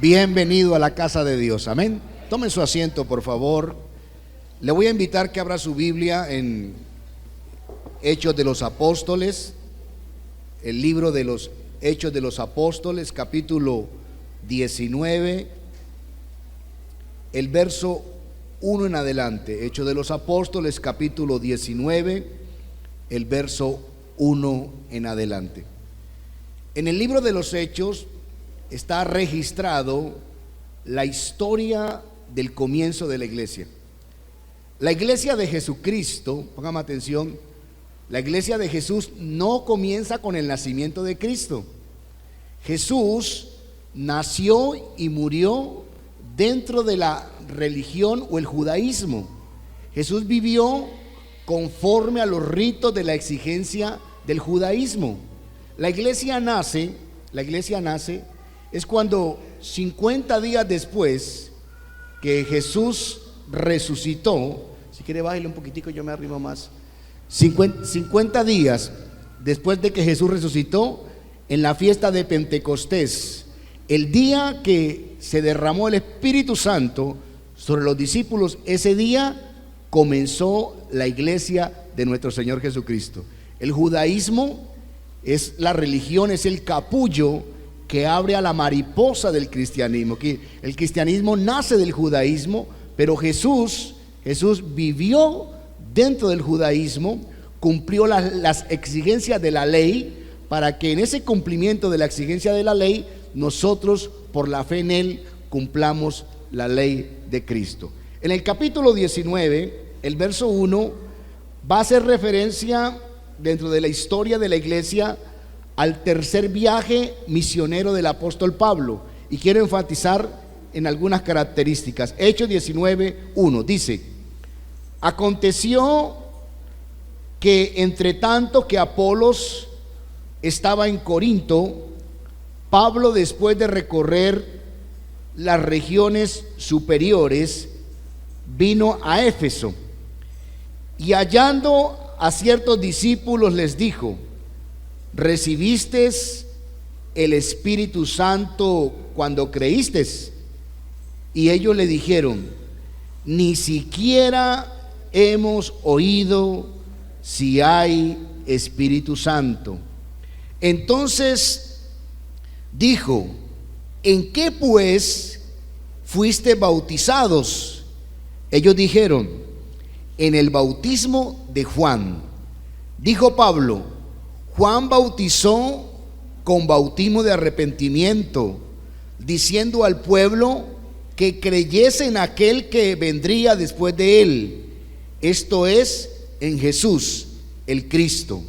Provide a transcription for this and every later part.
Bienvenido a la casa de Dios, amén. Tomen su asiento, por favor. Le voy a invitar que abra su Biblia en Hechos de los Apóstoles, el libro de los Hechos de los Apóstoles, capítulo 19, el verso 1 en adelante. Hechos de los Apóstoles, capítulo 19, el verso 1 en adelante. En el libro de los Hechos está registrado la historia del comienzo de la iglesia. La iglesia de Jesucristo, póngame atención, la iglesia de Jesús no comienza con el nacimiento de Cristo. Jesús nació y murió dentro de la religión o el judaísmo. Jesús vivió conforme a los ritos de la exigencia del judaísmo. La iglesia nace es cuando 50 días después que Jesús resucitó. Si quiere bájale un poquitico, yo me arrimo más. 50 días después de que Jesús resucitó, en la fiesta de Pentecostés, el día que se derramó el Espíritu Santo sobre los discípulos, ese día comenzó la iglesia de nuestro Señor Jesucristo. El judaísmo es la religión, es el capullo que abre a la mariposa del cristianismo. El cristianismo nace del judaísmo, pero Jesús vivió dentro del judaísmo, cumplió las exigencias de la ley, para que en ese cumplimiento de la exigencia de la ley, nosotros por la fe en Él cumplamos la ley de Cristo. En el capítulo 19, el verso 1 va a hacer referencia dentro de la historia de la iglesia al tercer viaje misionero del apóstol Pablo, y quiero enfatizar en algunas características. Hechos 19:1 dice: aconteció que entre tanto que Apolos estaba en Corinto, Pablo, después de recorrer las regiones superiores, vino a Éfeso, y hallando a ciertos discípulos les dijo: ¿recibiste el Espíritu Santo cuando creíste? Y ellos le dijeron: ni siquiera hemos oído si hay Espíritu Santo. Entonces dijo: ¿en qué pues fuiste bautizados? Ellos dijeron: en el bautismo de Juan. Dijo Pablo: Juan bautizó con bautismo de arrepentimiento, diciendo al pueblo que creyese en aquel que vendría después de él, esto es, en Jesús, el Cristo.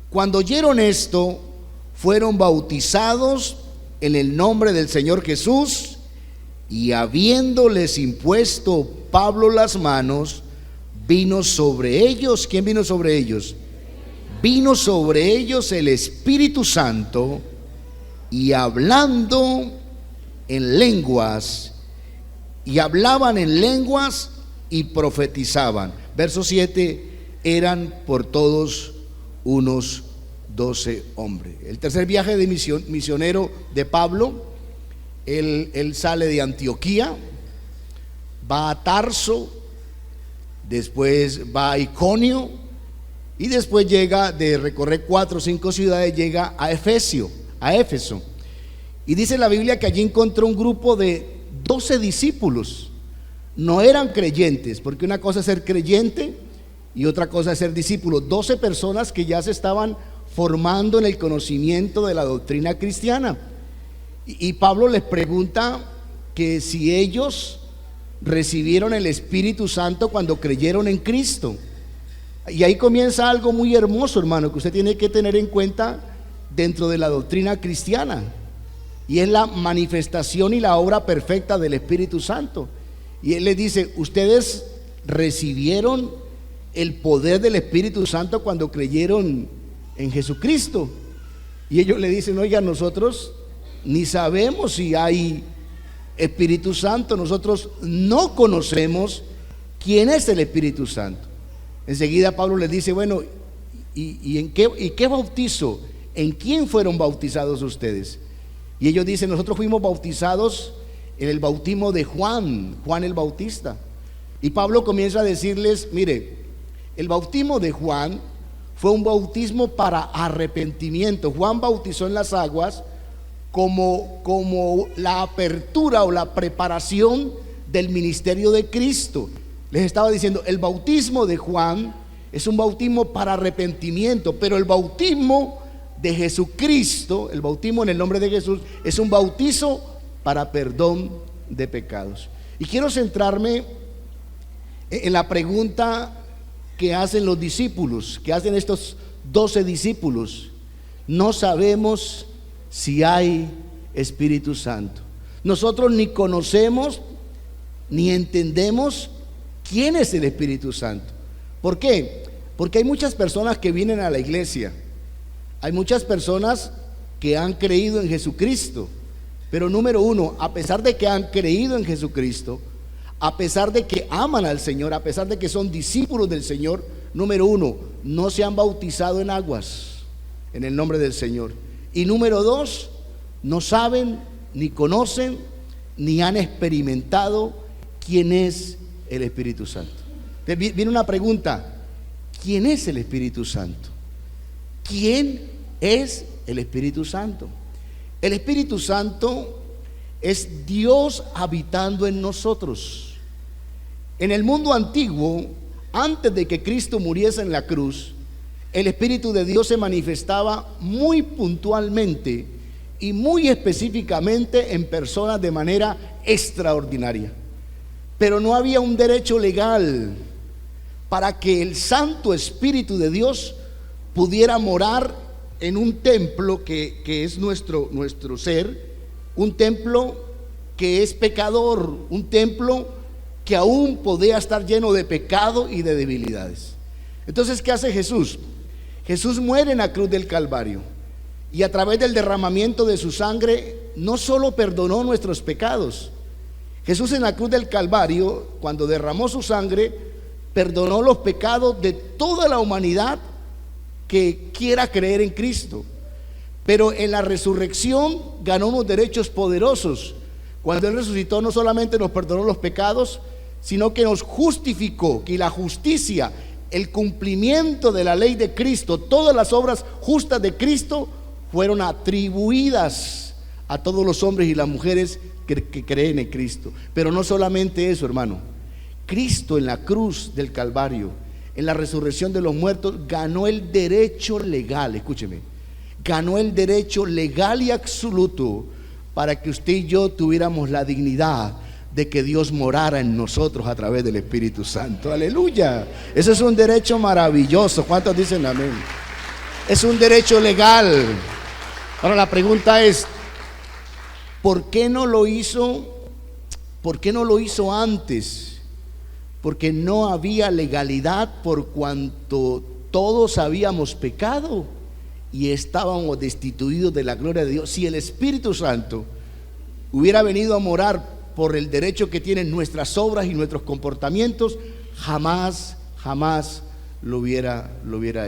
Cuando oyeron esto, fueron bautizados en el nombre del Señor Jesús, y habiéndoles impuesto Pablo las manos, vino sobre ellos. ¿Quién vino sobre ellos? Vino sobre ellos el Espíritu Santo, y hablando en lenguas, y hablaban en lenguas y profetizaban. Verso 7: eran por todos unos 12 hombres. El tercer viaje de misionero de Pablo, él sale de Antioquía, va a Tarso, después va a Iconio, y después llega de recorrer 4 o 5 ciudades, llega a Éfeso. Y dice la Biblia que allí encontró un grupo de 12 discípulos. No eran creyentes, porque una cosa es ser creyente y otra cosa es ser discípulo. 12 personas que ya se estaban formando en el conocimiento de la doctrina cristiana. Y Pablo les pregunta que si ellos recibieron el Espíritu Santo cuando creyeron en Cristo. Y ahí comienza algo muy hermoso, hermano, que usted tiene que tener en cuenta dentro de la doctrina cristiana, y es la manifestación y la obra perfecta del Espíritu Santo. Y él les dice: ustedes recibieron el poder del Espíritu Santo cuando creyeron en Jesucristo. Y ellos le dicen: oiga, nosotros ni sabemos si hay Espíritu Santo, nosotros no conocemos quién es el Espíritu Santo. Enseguida Pablo les dice: bueno, ¿y qué bautizo? ¿En quién fueron bautizados ustedes? Y ellos dicen: nosotros fuimos bautizados en el bautismo de Juan el Bautista. Y Pablo comienza a decirles, mire, el bautismo de Juan fue un bautismo para arrepentimiento. Juan bautizó en las aguas como la apertura o la preparación del ministerio de Cristo. Les estaba diciendo, el bautismo de Juan es un bautismo para arrepentimiento, pero el bautismo de Jesucristo, el bautismo en el nombre de Jesús, es un bautizo para perdón de pecados. Y quiero centrarme en la pregunta que hacen los discípulos, que hacen estos 12 discípulos. No sabemos si hay Espíritu Santo. Nosotros ni conocemos ni entendemos quién es el Espíritu Santo. ¿Por qué? Porque hay muchas personas que vienen a la iglesia, hay muchas personas que han creído en Jesucristo, pero número uno, a pesar de que han creído en Jesucristo, a pesar de que aman al Señor, a pesar de que son discípulos del Señor, número uno, no se han bautizado en aguas en el nombre del Señor. Y número dos, no saben, ni conocen, ni han experimentado quién es el Espíritu Santo. Viene una pregunta: ¿quién es el Espíritu Santo? ¿Quién es el Espíritu Santo? El Espíritu Santo es Dios habitando en nosotros. En el mundo antiguo, antes de que Cristo muriese en la cruz, el Espíritu de Dios se manifestaba muy puntualmente y muy específicamente en personas de manera extraordinaria. Pero no había un derecho legal para que el Santo Espíritu de Dios pudiera morar en un templo que es nuestro ser, un templo que es pecador, un templo que aún podía estar lleno de pecado y de debilidades. Entonces, ¿qué hace Jesús? Jesús muere en la cruz del Calvario y a través del derramamiento de su sangre no solo perdonó nuestros pecados. Jesús en la cruz del Calvario, cuando derramó su sangre, perdonó los pecados de toda la humanidad que quiera creer en Cristo. Pero en la resurrección ganó unos derechos poderosos. Cuando Él resucitó, no solamente nos perdonó los pecados, sino que nos justificó, que la justicia, el cumplimiento de la ley de Cristo, todas las obras justas de Cristo fueron atribuidas a todos los hombres y las mujeres que creen en Cristo. Pero no solamente eso, hermano. Cristo en la cruz del Calvario, en la resurrección de los muertos, ganó el derecho legal, escúcheme, ganó el derecho legal y absoluto para que usted y yo tuviéramos la dignidad de que Dios morara en nosotros a través del Espíritu Santo. Aleluya. Ese es un derecho maravilloso. ¿Cuántos dicen amén? Es un derecho legal. Ahora la pregunta es, ¿por qué no lo hizo? ¿Por qué no lo hizo antes? Porque no había legalidad, por cuanto todos habíamos pecado y estábamos destituidos de la gloria de Dios. Si el Espíritu Santo hubiera venido a morar por el derecho que tienen nuestras obras y nuestros comportamientos, jamás lo hubiera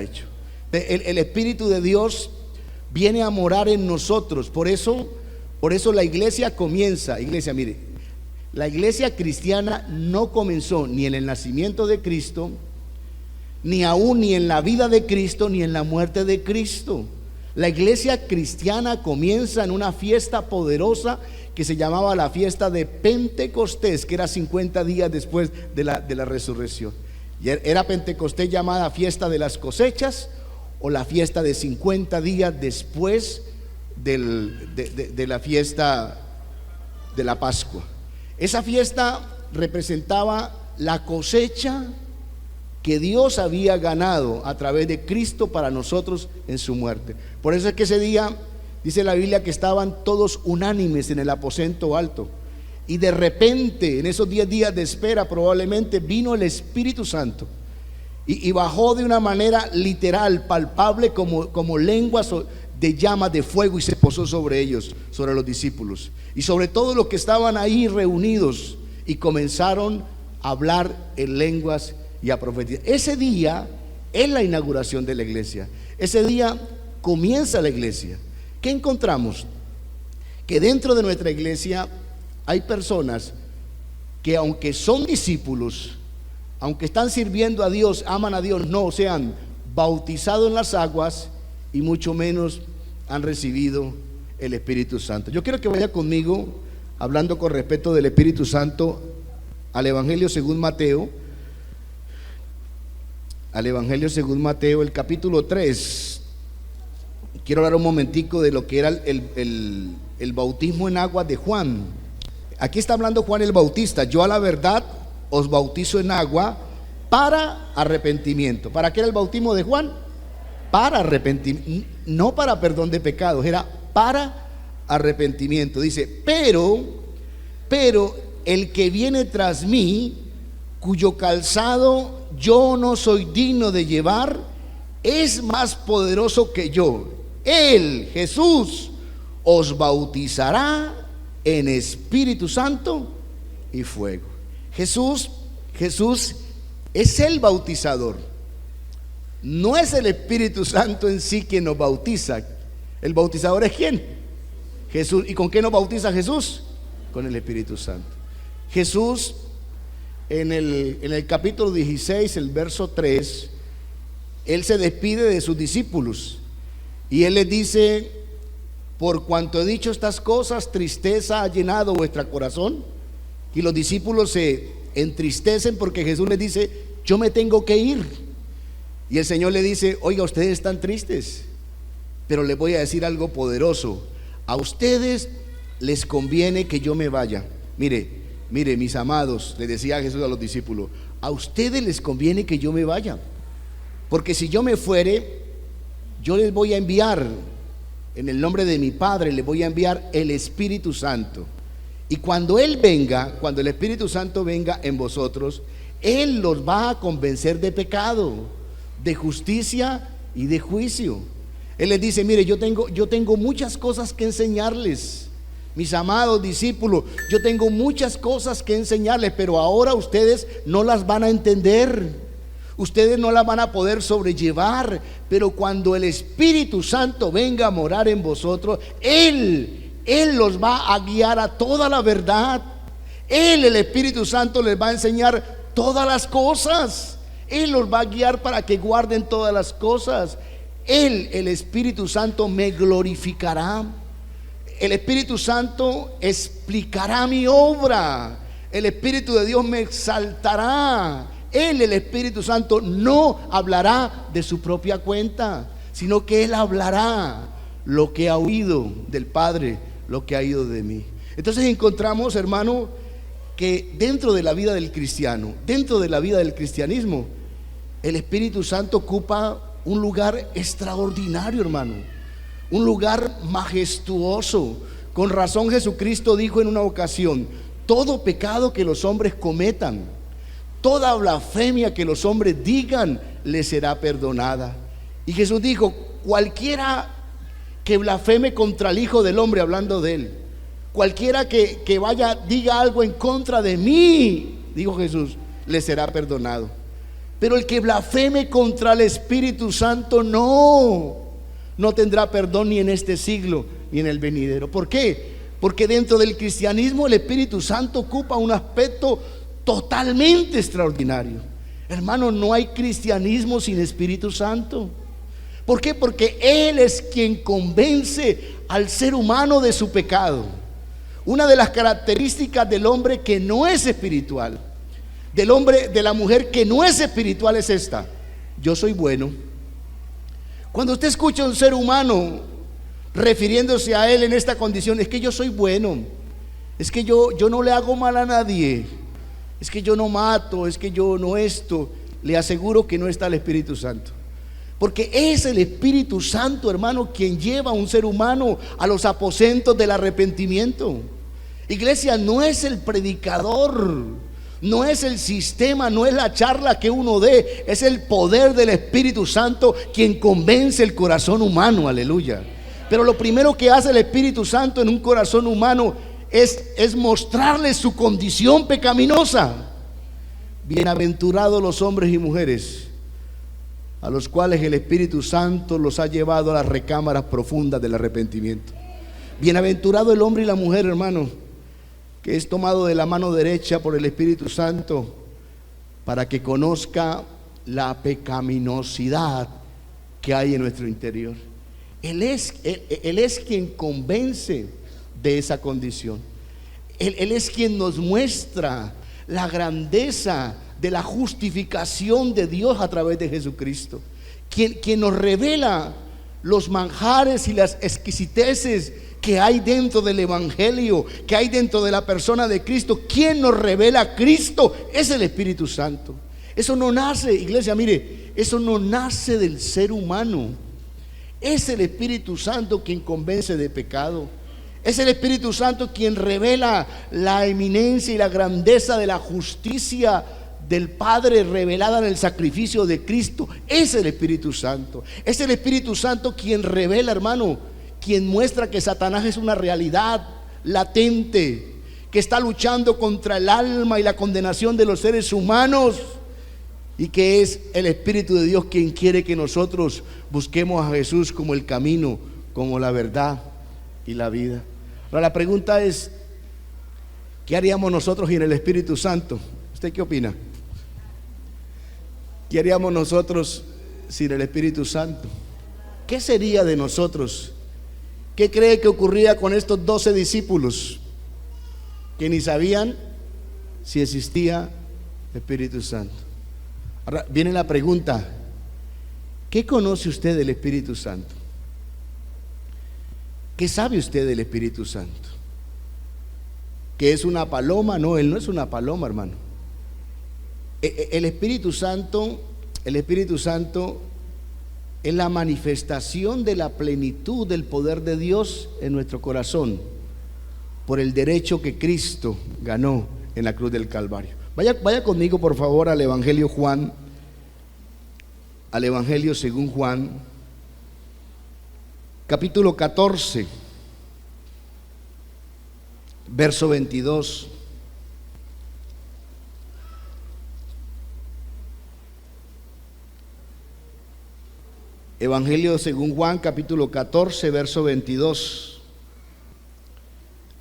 hecho. El Espíritu de Dios viene a morar en nosotros. Por eso la iglesia comienza. Iglesia, mire, la iglesia cristiana no comenzó ni en el nacimiento de Cristo, ni aún ni en la vida de Cristo, ni en la muerte de Cristo. La iglesia cristiana comienza en una fiesta poderosa que se llamaba la fiesta de Pentecostés, que era 50 días después de la resurrección. Y era Pentecostés llamada fiesta de las cosechas, o la fiesta de 50 días después de la fiesta de la Pascua. Esa fiesta representaba la cosecha que Dios había ganado a través de Cristo para nosotros en su muerte. Por eso es que ese día dice la Biblia que estaban todos unánimes en el aposento alto, y de repente en esos 10 días de espera probablemente vino el Espíritu Santo y bajó de una manera literal, palpable, como lenguas de llamas de fuego, y se posó sobre ellos, sobre los discípulos y sobre todos los que estaban ahí reunidos, y comenzaron a hablar en lenguas y a profetizar. Ese día es la inauguración de la iglesia. Ese día comienza la iglesia. ¿Qué encontramos? Que dentro de nuestra iglesia hay personas que aunque son discípulos, aunque están sirviendo a Dios, aman a Dios, no se han bautizado en las aguas y mucho menos han recibido el Espíritu Santo. Yo quiero que vaya conmigo, hablando con respecto del Espíritu Santo, al Evangelio según Mateo, el capítulo 3. Quiero hablar un momentico de lo que era el bautismo en agua de Juan. Aquí está hablando Juan el Bautista: yo a la verdad os bautizo en agua para arrepentimiento. ¿Para qué era el bautismo de Juan? Para arrepentimiento, no para perdón de pecados, era para arrepentimiento. Dice, pero el que viene tras mí, cuyo calzado yo no soy digno de llevar, es más poderoso que yo. Él, Jesús, os bautizará en Espíritu Santo y fuego. Jesús es el bautizador. No es el Espíritu Santo en sí quien nos bautiza. El bautizador es ¿quién? Jesús. ¿Y con qué nos bautiza Jesús? Con el Espíritu Santo. Jesús en el capítulo 16, el verso 3, Él se despide de sus discípulos y Él les dice: por cuanto he dicho estas cosas, tristeza ha llenado vuestro corazón. Y los discípulos se entristecen porque Jesús les dice: yo me tengo que ir. Y el Señor le dice: oiga, ustedes están tristes, pero les voy a decir algo poderoso. A ustedes les conviene que yo me vaya. Mire, mis amados, le decía Jesús a los discípulos, a ustedes les conviene que yo me vaya, porque si yo me fuere, yo les voy a enviar, en el nombre de mi Padre, les voy a enviar el Espíritu Santo. Y cuando Él venga, cuando el Espíritu Santo venga en vosotros, Él los va a convencer de pecado, de justicia y de juicio. Él les dice: mire, yo tengo muchas cosas que enseñarles, mis amados discípulos, yo tengo muchas cosas que enseñarles, pero ahora ustedes no las van a entender, ustedes no las van a poder sobrellevar. Pero cuando el Espíritu Santo venga a morar en vosotros, Él los va a guiar a toda la verdad. Él, el Espíritu Santo, les va a enseñar todas las cosas. Él los va a guiar para que guarden todas las cosas. Él, el Espíritu Santo, me glorificará. El Espíritu Santo explicará mi obra. El Espíritu de Dios me exaltará. Él, el Espíritu Santo, no hablará de su propia cuenta, sino que Él hablará lo que ha oído del Padre, lo que ha oído de mí. Entonces encontramos, hermano, que dentro de la vida del cristiano, dentro de la vida del cristianismo, el Espíritu Santo ocupa un lugar extraordinario, hermano, un lugar majestuoso. Con razón Jesucristo dijo en una ocasión: todo pecado que los hombres cometan, toda blasfemia que los hombres digan, les será perdonada. Y Jesús dijo: cualquiera que blasfeme contra el Hijo del Hombre, hablando de Él, cualquiera que vaya, diga algo en contra de mí, dijo Jesús, le será perdonado. Pero el que blasfeme contra el Espíritu Santo no tendrá perdón ni en este siglo ni en el venidero. ¿Por qué? Porque dentro del cristianismo el Espíritu Santo ocupa un aspecto totalmente extraordinario. Hermano, no hay cristianismo sin Espíritu Santo. ¿Por qué? Porque Él es quien convence al ser humano de su pecado. Una de las características del hombre que no es espiritual, del hombre, de la mujer que no es espiritual, es esta: yo soy bueno. Cuando usted escucha a un ser humano refiriéndose a él en esta condición, es que yo soy bueno, es que yo no le hago mal a nadie, es que yo no mato, es que yo no esto, le aseguro que no está el Espíritu Santo. Porque es el Espíritu Santo, hermano, quien lleva a un ser humano a los aposentos del arrepentimiento. Iglesia, no es el predicador, no es el sistema, no es la charla que uno dé, es el poder del Espíritu Santo quien convence el corazón humano, aleluya. Pero lo primero que hace el Espíritu Santo en un corazón humano es mostrarle su condición pecaminosa. Bienaventurados los hombres y mujeres a los cuales el Espíritu Santo los ha llevado a las recámaras profundas del arrepentimiento. Bienaventurado el hombre y la mujer, hermano, que es tomado de la mano derecha por el Espíritu Santo para que conozca la pecaminosidad que hay en nuestro interior. Él es quien convence de esa condición. Él es quien nos muestra la grandeza de la justificación de Dios a través de Jesucristo. Quien nos revela los manjares y las exquisiteces que hay dentro del Evangelio, que hay dentro de la persona de Cristo. Quien nos revela a Cristo es el Espíritu Santo. Eso no nace, iglesia, mire, eso no nace del ser humano. Es el Espíritu Santo quien convence de pecado. Es el Espíritu Santo quien revela la eminencia y la grandeza de la justicia del Padre revelada en el sacrificio de Cristo. Es el Espíritu Santo. Es el Espíritu Santo quien revela, hermano, quien muestra que Satanás es una realidad latente, que está luchando contra el alma y la condenación de los seres humanos, y que es el Espíritu de Dios quien quiere que nosotros busquemos a Jesús como el camino, como la verdad y la vida. Ahora la pregunta es, ¿qué haríamos nosotros sin el Espíritu Santo? ¿Usted qué opina? ¿Qué haríamos nosotros sin el Espíritu Santo? ¿Qué sería de nosotros? ¿Qué cree que ocurría con estos 12 discípulos que ni sabían si existía el Espíritu Santo? Ahora viene la pregunta, ¿qué conoce usted del Espíritu Santo? ¿Qué sabe usted del Espíritu Santo? ¿Que es una paloma? No, Él no es una paloma, hermano. El Espíritu Santo es la manifestación de la plenitud del poder de Dios en nuestro corazón por el derecho que Cristo ganó en la cruz del Calvario. Vaya conmigo por favor al Evangelio Juan, al Evangelio según Juan, capítulo 14, verso 22. Evangelio según Juan, capítulo 14, verso 22.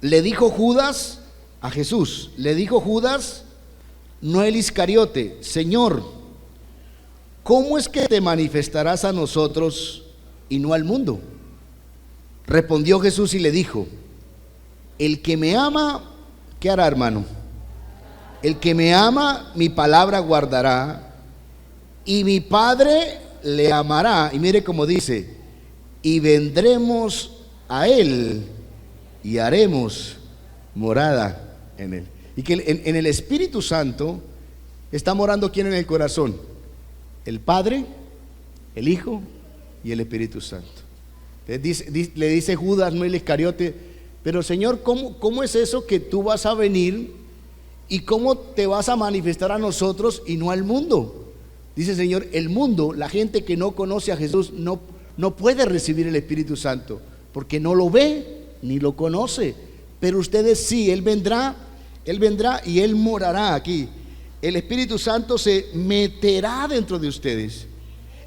Le dijo Judas a Jesús, le dijo Judas, no el Iscariote, Señor, ¿cómo es que te manifestarás a nosotros y no al mundo? Respondió Jesús y le dijo, el que me ama, ¿qué hará, hermano? El que me ama, mi palabra guardará, y mi Padre le amará. Y mire cómo dice, y vendremos a él y haremos morada en él. Y que en el Espíritu Santo está morando ¿quién en el corazón? El Padre, el Hijo y el Espíritu Santo. Le dice Judas, no el Iscariote, pero Señor, ¿cómo es eso que tú vas a venir y cómo te vas a manifestar a nosotros y no al mundo? Dice el Señor, el mundo, la gente que no conoce a Jesús no puede recibir el Espíritu Santo porque no lo ve ni lo conoce, pero ustedes sí. Él vendrá y Él morará aquí. El Espíritu Santo se meterá dentro de ustedes,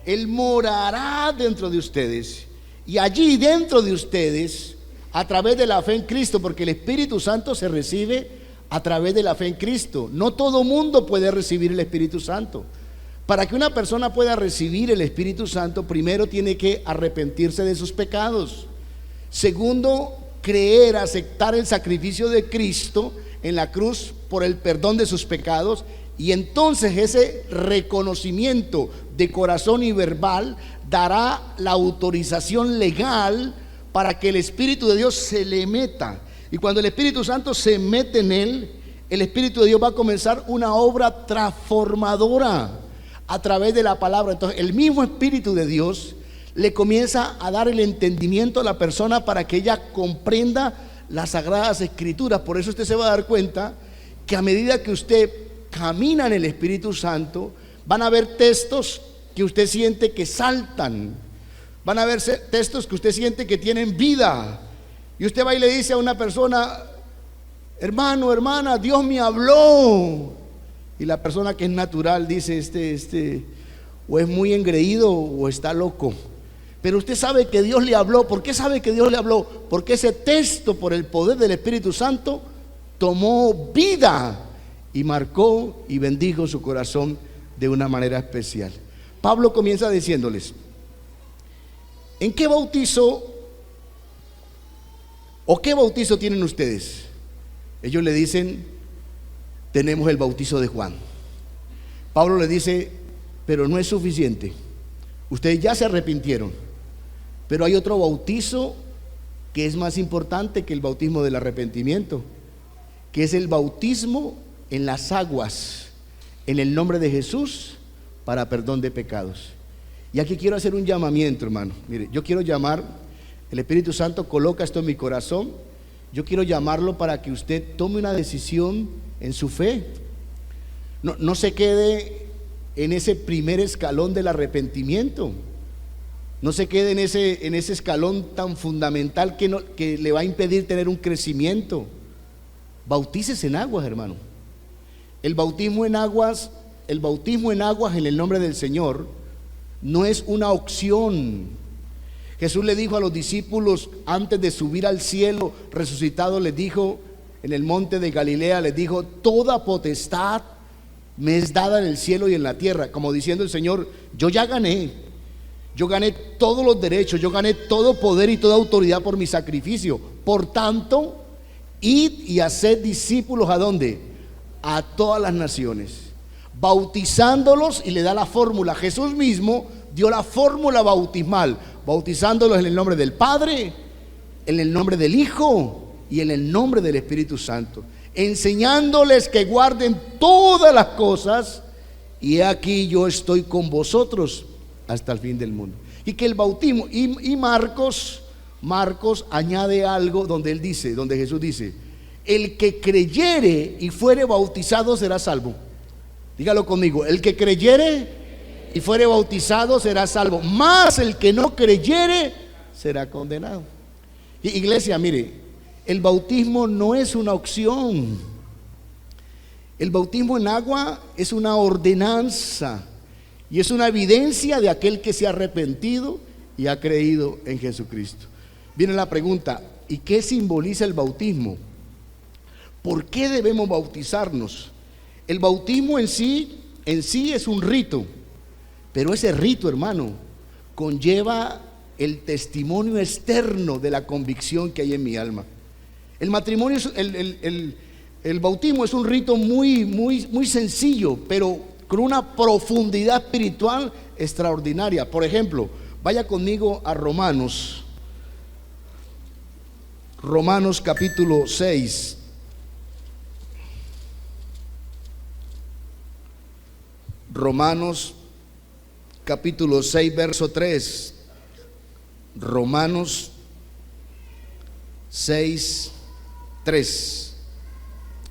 Él morará dentro de ustedes, y allí dentro de ustedes, a través de la fe en Cristo, porque el Espíritu Santo se recibe a través de la fe en Cristo. No todo mundo puede recibir el Espíritu Santo. Para que una persona pueda recibir el Espíritu Santo, primero tiene que arrepentirse de sus pecados. Segundo, creer, aceptar el sacrificio de Cristo en la cruz por el perdón de sus pecados. Y entonces ese reconocimiento de corazón y verbal dará la autorización legal para que el Espíritu de Dios se le meta. Y cuando el Espíritu Santo se mete en él, el Espíritu de Dios va a comenzar una obra transformadora a través de la palabra. Entonces el mismo Espíritu de Dios le comienza a dar el entendimiento a la persona para que ella comprenda las Sagradas Escrituras. Por eso usted se va a dar cuenta que a medida que usted camina en el Espíritu Santo, van a haber textos que usted siente que saltan, van a haber textos que usted siente que tienen vida, y usted va y le dice a una persona, hermano, hermana, Dios me habló, y la persona que es natural dice, o es muy engreído o está loco. Pero usted sabe que Dios le habló. ¿Por qué sabe que Dios le habló? Porque ese texto, por el poder del Espíritu Santo, tomó vida y marcó y bendijo su corazón de una manera especial. Pablo comienza diciéndoles: ¿en qué bautizo o qué bautizo tienen ustedes? Ellos le dicen: tenemos el bautizo de Juan. Pablo le dice: pero no es suficiente, ustedes ya se arrepintieron, pero hay otro bautizo que es más importante que el bautismo del arrepentimiento, que es el bautismo en las aguas, en el nombre de Jesús, para perdón de pecados. Y aquí quiero hacer un llamamiento, hermano. Mire, yo quiero llamar, el Espíritu Santo coloca esto en mi corazón, yo quiero llamarlo para que usted tome una decisión en su fe. No se quede en ese primer escalón del arrepentimiento, no se quede en ese escalón tan fundamental que le va a impedir tener un crecimiento. Bautícese en aguas, hermano. El bautismo en aguas en el nombre del Señor no es una opción. Jesús le dijo a los discípulos antes de subir al cielo resucitado, les dijo en el monte de Galilea, les dijo: toda potestad me es dada en el cielo y en la tierra, como diciendo el Señor: yo gané todos los derechos, yo gané todo poder y toda autoridad por mi sacrificio. Por tanto, id y haced discípulos, ¿a dónde? A todas las naciones, bautizándolos, y le da la fórmula. Jesús mismo dio la fórmula bautismal, bautizándolos en el nombre del Padre, en el nombre del Hijo y en el nombre del Espíritu Santo, enseñándoles que guarden todas las cosas, y he aquí yo estoy con vosotros hasta el fin del mundo. Y que el bautismo, y Marcos añade algo donde Jesús dice: el que creyere y fuere bautizado será salvo. Dígalo conmigo: el que creyere y fuere bautizado será salvo, mas el que no creyere será condenado. Iglesia, mire, el bautismo no es una opción. El bautismo en agua es una ordenanza y es una evidencia de aquel que se ha arrepentido y ha creído en Jesucristo. Viene la pregunta: ¿y qué simboliza el bautismo? ¿Por qué debemos bautizarnos? El bautismo en sí es un rito, pero ese rito, hermano, conlleva el testimonio externo de la convicción que hay en mi alma. El matrimonio, el bautismo es un rito muy sencillo, pero con una profundidad espiritual extraordinaria. Por ejemplo, vaya conmigo a Romanos capítulo 6. Romanos capítulo 6 verso 3. Romanos 6, 3.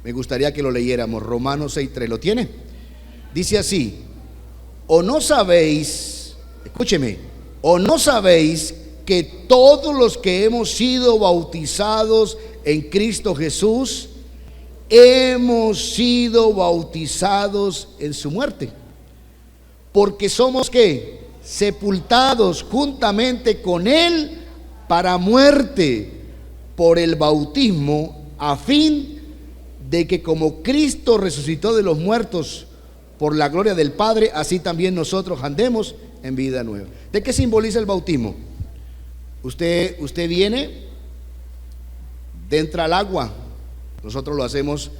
Me gustaría que lo leyéramos. Romanos 6, 3. ¿Lo tiene? Dice así: ¿o no sabéis, escúcheme, o no sabéis que todos los que hemos sido bautizados en Cristo Jesús hemos sido bautizados en su muerte? Porque somos ¿qué? Sepultados juntamente con Él para muerte por el bautismo, a fin de que como Cristo resucitó de los muertos por la gloria del Padre, así también nosotros andemos en vida nueva. ¿De qué simboliza el bautismo? Usted viene, entra al agua. Nosotros lo hacemos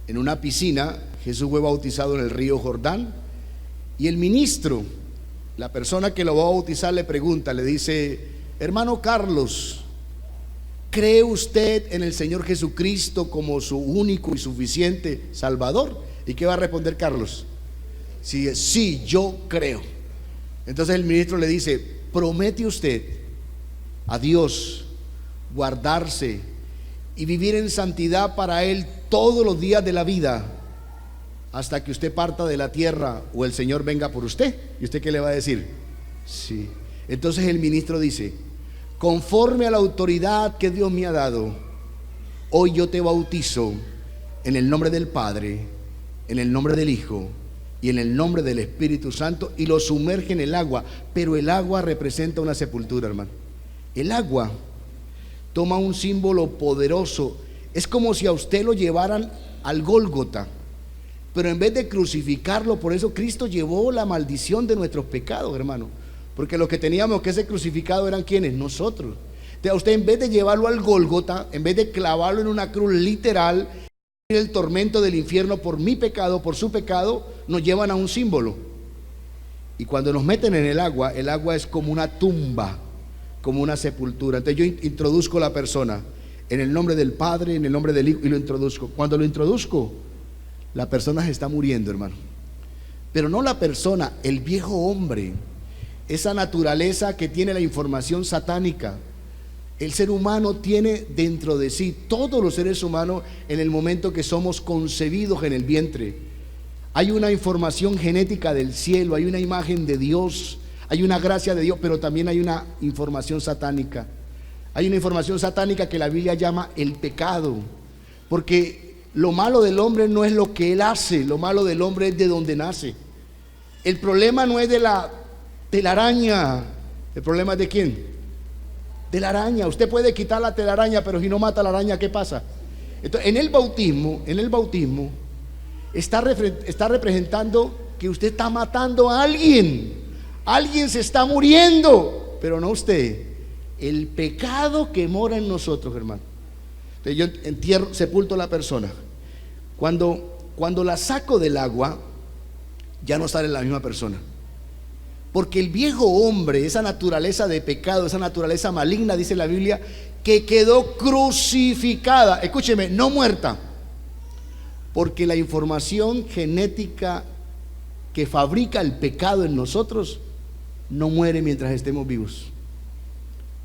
en una piscina. Jesús fue bautizado en el río Jordán, y el ministro, la persona que lo va a bautizar, le pregunta, le dice: hermano Carlos, ¿cree usted en el Señor Jesucristo como su único y suficiente Salvador? ¿Y qué va a responder Carlos? Sí, yo creo. Entonces el ministro le dice: ¿promete usted a Dios guardarse y vivir en santidad para Él todos los días de la vida, hasta que usted parta de la tierra o el Señor venga por usted? ¿Y usted qué le va a decir? Sí. Entonces el ministro dice: conforme a la autoridad que Dios me ha dado, hoy yo te bautizo en el nombre del Padre, en el nombre del Hijo y en el nombre del Espíritu Santo, y lo sumerge en el agua. Pero el agua representa una sepultura, hermano. El agua toma un símbolo poderoso. es como si a usted lo llevaran al Gólgota, pero en vez de crucificarlo, por eso Cristo llevó la maldición de nuestros pecados, hermano, porque los que teníamos que ser crucificados eran ¿quiénes? Nosotros. Entonces, a usted, en vez de llevarlo al Gólgota, en vez de clavarlo en una cruz literal, el tormento del infierno por mi pecado, por su pecado, nos llevan a un símbolo. Y cuando nos meten en el agua es como una tumba, como una sepultura. Entonces yo introduzco a la persona en el nombre del Padre, en el nombre del Hijo, y lo introduzco. Cuando lo introduzco, la persona se está muriendo, hermano. Pero no la persona, el viejo hombre, esa naturaleza que tiene la información satánica. El ser humano tiene dentro de sí, todos los seres humanos, en el momento que somos concebidos en el vientre, hay una información genética del cielo, hay una imagen de Dios, hay una gracia de Dios, pero también hay una información satánica. Hay una información satánica que la Biblia llama el pecado, porque lo malo del hombre no es lo que él hace, lo malo del hombre es de donde nace. El problema no es de la telaraña, el problema es de ¿quién? De la araña. Usted puede quitar la telaraña, pero si no mata la araña, ¿qué pasa? Entonces, en el bautismo está representando que usted está matando a alguien. Alguien se está muriendo, pero no usted. El pecado que mora en nosotros, hermano. Entonces yo sepulto a la persona. Cuando la saco del agua, ya no sale la misma persona. Porque el viejo hombre, esa naturaleza de pecado, esa naturaleza maligna, dice la Biblia, que quedó crucificada. Escúcheme, no muerta. Porque la información genética que fabrica el pecado en nosotros no muere mientras estemos vivos.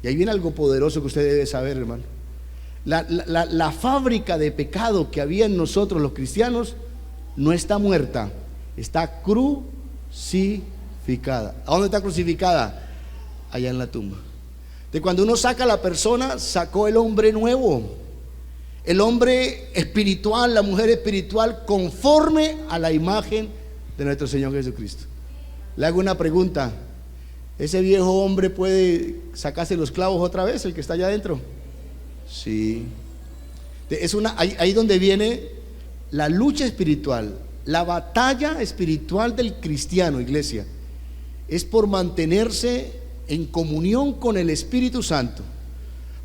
Y ahí viene algo poderoso que usted debe saber, hermano. La fábrica de pecado que había en nosotros los cristianos no está muerta, está crucificada. ¿A dónde está crucificada? Allá en la tumba. De cuando uno saca a la persona, sacó el hombre nuevo, el hombre espiritual, la mujer espiritual, conforme a la imagen de nuestro Señor Jesucristo. Le hago una pregunta: ¿ese viejo hombre puede sacarse los clavos otra vez, el que está allá adentro? Sí. Ahí donde viene la lucha espiritual, la batalla espiritual del cristiano, iglesia, es por mantenerse en comunión con el Espíritu Santo,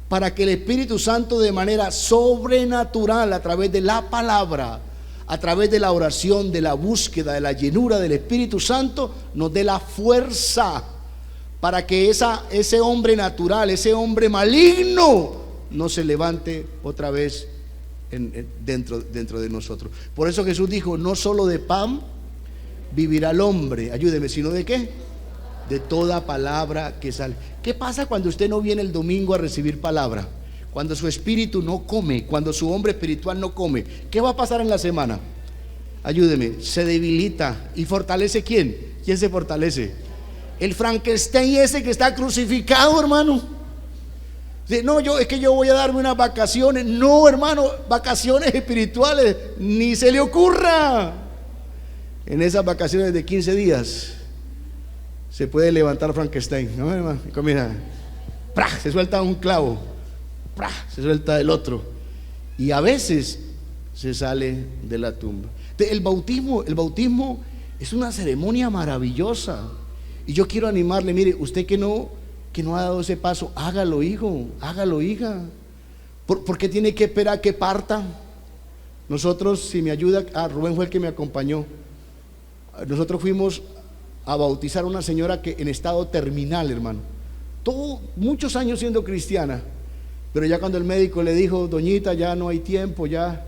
para que el Espíritu Santo, de manera sobrenatural, a través de la palabra, a través de la oración, de la búsqueda, de la llenura del Espíritu Santo, nos dé la fuerza para que ese hombre natural, ese hombre maligno, no se levante otra vez dentro de nosotros. Por eso Jesús dijo: no solo de pan vivirá el hombre, ayúdeme, sino de ¿qué? De toda palabra que sale. ¿Qué pasa cuando usted no viene el domingo a recibir palabra? Cuando su espíritu no come, cuando su hombre espiritual no come, ¿qué va a pasar en la semana? Ayúdeme, se debilita. ¿Y fortalece quién? ¿Quién se fortalece? El Frankenstein ese que está crucificado, hermano. No, es que yo voy a darme unas vacaciones. No, hermano, vacaciones espirituales, ni se le ocurra. En esas vacaciones de 15 días se puede levantar Frankenstein, ¿no, hermano? Y comienza, ¡prá!, se suelta un clavo, ¡prá!, se suelta el otro, y a veces se sale de la tumba. El bautismo es una ceremonia maravillosa. Y yo quiero animarle, mire, usted que no ha dado ese paso, hágalo, hijo, hágalo, hija. ¿Por qué tiene que esperar que parta? Nosotros, si me ayuda, Rubén fue el que me acompañó. Nosotros fuimos a bautizar a una señora que en estado terminal, hermano. Muchos años siendo cristiana, pero ya cuando el médico le dijo: doñita, ya no hay tiempo, ya.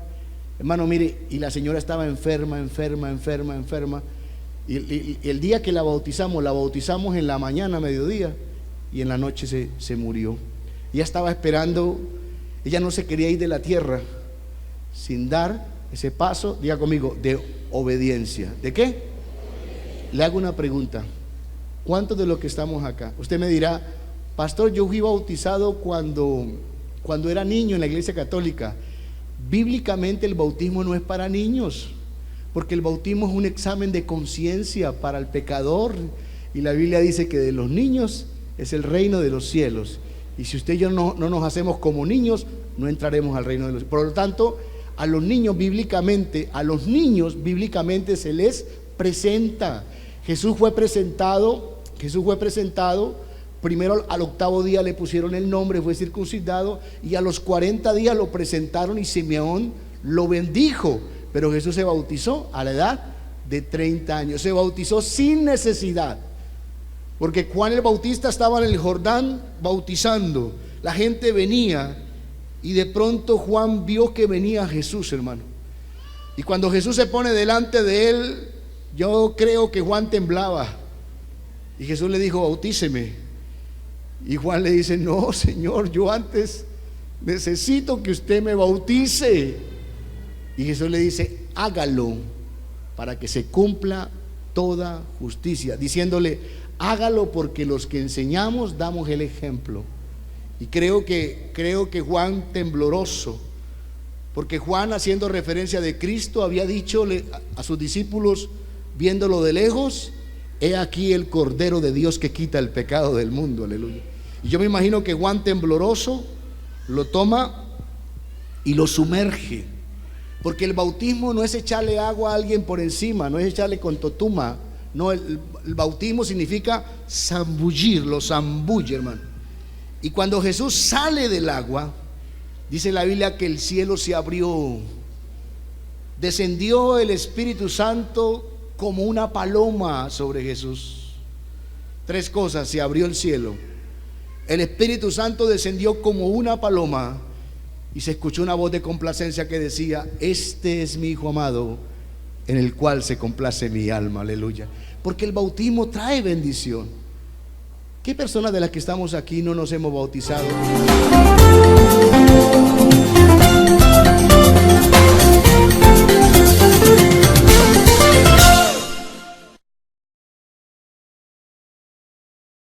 Hermano, mire, y la señora estaba enferma. Y el día que la bautizamos en la mañana, mediodía, y en la noche se murió. Ella estaba esperando, ella no se quería ir de la tierra sin dar ese paso, diga conmigo, de obediencia. ¿De qué? Le hago una pregunta: ¿cuántos de los que estamos acá? Usted me dirá: pastor, yo fui bautizado cuando era niño en la iglesia católica. Bíblicamente el bautismo no es para niños, porque el bautismo es un examen de conciencia para el pecador, y la Biblia dice que de los niños es el reino de los cielos. Y si usted y yo no nos hacemos como niños, no entraremos al reino de los cielos. Por lo tanto, a los niños bíblicamente se les presenta. Jesús fue presentado, primero al 8º día le pusieron el nombre, fue circuncidado, y a los 40 días lo presentaron y Simeón lo bendijo. Pero Jesús se bautizó a la edad de 30 años, se bautizó sin necesidad, porque Juan el Bautista estaba en el Jordán bautizando, la gente venía y de pronto Juan vio que venía Jesús, hermano, y cuando Jesús se pone delante de él, yo creo que Juan temblaba, y Jesús le dijo: bautíceme. Y Juan le dice: no, Señor, yo antes necesito que usted me bautice. Y Jesús le dice: hágalo para que se cumpla toda justicia, diciéndole: hágalo porque los que enseñamos damos el ejemplo. Y creo que Juan, tembloroso, porque Juan, haciendo referencia de Cristo, había dicho a sus discípulos, viéndolo de lejos: he aquí el Cordero de Dios que quita el pecado del mundo. Aleluya. Y yo me imagino que Juan, tembloroso, lo toma y lo sumerge, porque el bautismo no es echarle agua a alguien por encima, no es echarle con totuma, no, el bautismo significa zambullir, lo zambulle, hermano. Y cuando Jesús sale del agua, dice la Biblia que el cielo se abrió, descendió el Espíritu Santo como una paloma sobre Jesús. 3 cosas: se abrió el cielo, el Espíritu Santo descendió como una paloma, y se escuchó una voz de complacencia que decía: este es mi Hijo amado, en el cual se complace mi alma. Aleluya. Porque el bautismo trae bendición. ¿Qué personas de las que estamos aquí no nos hemos bautizado?